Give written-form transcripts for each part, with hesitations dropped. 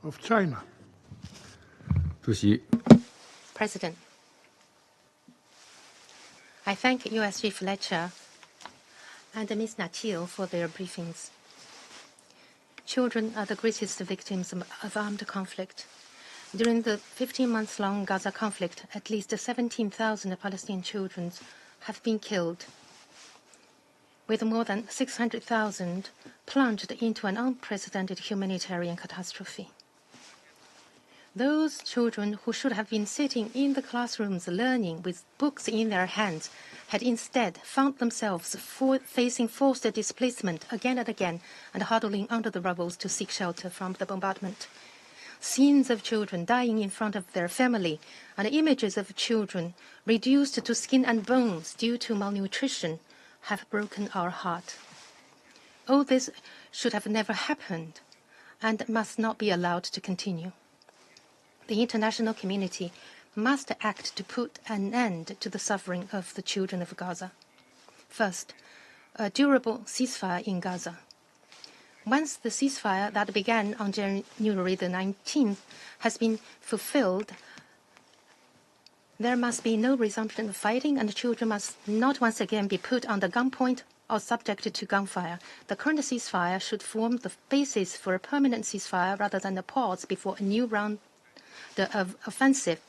of China. 主席。 President, I thank USG Fletcher and Ms. Natil for their briefings. Children are the greatest victims of armed conflict. During the 15-month-long Gaza conflict, at least 17,000 Palestinian children have been killed, with more than 600,000 plunged into an unprecedented humanitarian catastrophe. Those children who should have been sitting in the classrooms learning with books in their hands had instead found themselves facing forced displacement again and again and huddling under the rubble to seek shelter from the bombardment. Scenes of children dying in front of their family and images of children reduced to skin and bones due to malnutrition have broken our heart. All this should have never happened and must not be allowed to continue. The international community must act to put an end to the suffering of the children of Gaza. First, a durable ceasefire in Gaza. Once the ceasefire that began on January the 19th has been fulfilled, there must be no resumption of fighting, and the children must not once again be put under gunpoint or subjected to gunfire. The current ceasefire should form the basis for a permanent ceasefire rather than a pause before a new round of offensive.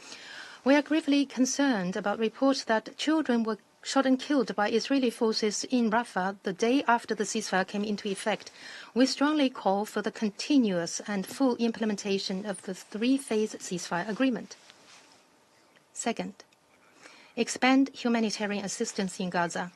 We are gravely concerned about reports that children were shot and killed by Israeli forces in Rafah the day after the ceasefire came into effect. We strongly call for the continuous and full implementation of the three-phase ceasefire agreement. Second, expand humanitarian assistance in Gaza.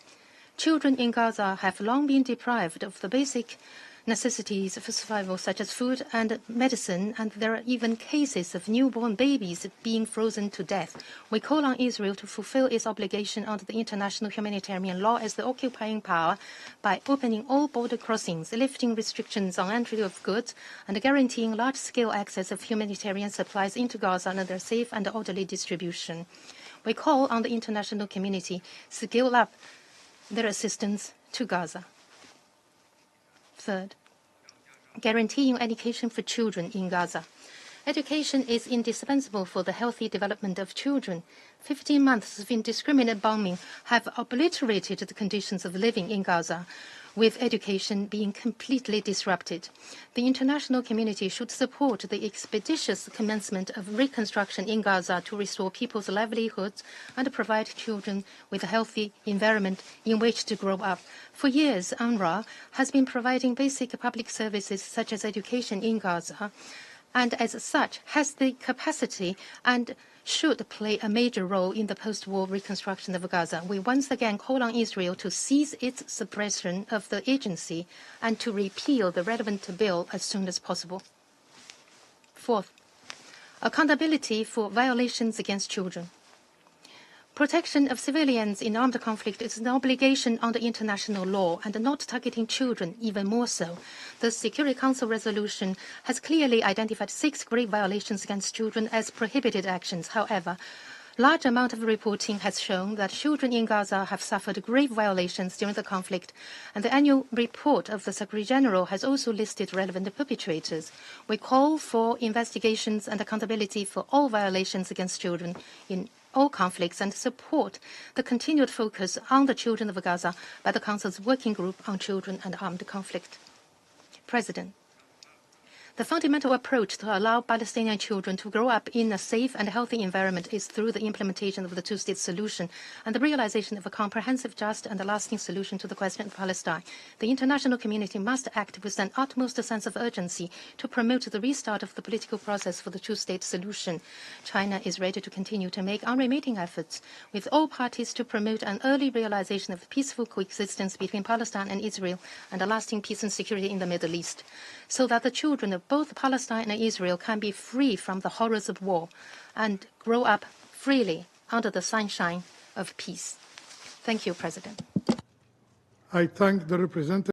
Children in Gaza have long been deprived of the basic necessities for survival, such as food and medicine, and there are even cases of newborn babies being frozen to death. We call on Israel to fulfill its obligation under the international humanitarian law as the occupying power by opening all border crossings, lifting restrictions on entry of goods, and guaranteeing large-scale access of humanitarian supplies into Gaza and their safe and orderly distribution. We call on the international community to scale up their assistance to Gaza. Third, guaranteeing education for children in Gaza. Education is indispensable for the healthy development of children. 15 months of indiscriminate bombing have obliterated the conditions of living in Gaza, with education being completely disrupted. The international community should support the expeditious commencement of reconstruction in Gaza to restore people's livelihoods and provide children with a healthy environment in which to grow up. For years, UNRWA has been providing basic public services such as education in Gaza, and as such has the capacity and should play a major role in the post-war reconstruction of Gaza. We once again call on Israel to cease its suppression of the agency and to repeal the relevant bill as soon as possible. Fourth, accountability for violations against children. Protection of civilians in armed conflict is an obligation under international law and not targeting children even more so. The Security Council resolution has clearly identified 6 grave violations against children as prohibited actions. However, large amount of reporting has shown that children in Gaza have suffered grave violations during the conflict, and the annual report of the Secretary General has also listed relevant perpetrators. We call for investigations and accountability for all violations against children in all conflicts and support the continued focus on the children of Gaza by the Council's Working Group on Children and Armed Conflict. President, the fundamental approach to allow Palestinian children to grow up in a safe and healthy environment is through the implementation of the two-state solution and the realization of a comprehensive, just, and lasting solution to the question of Palestine. The international community must act with an utmost sense of urgency to promote the restart of the political process for the two-state solution. China is ready to continue to make unremitting efforts with all parties to promote an early realization of peaceful coexistence between Palestine and Israel and a lasting peace and security in the Middle East, so that the children of both Palestine and Israel can be free from the horrors of war and grow up freely under the sunshine of peace. Thank you, President. I thank the representative.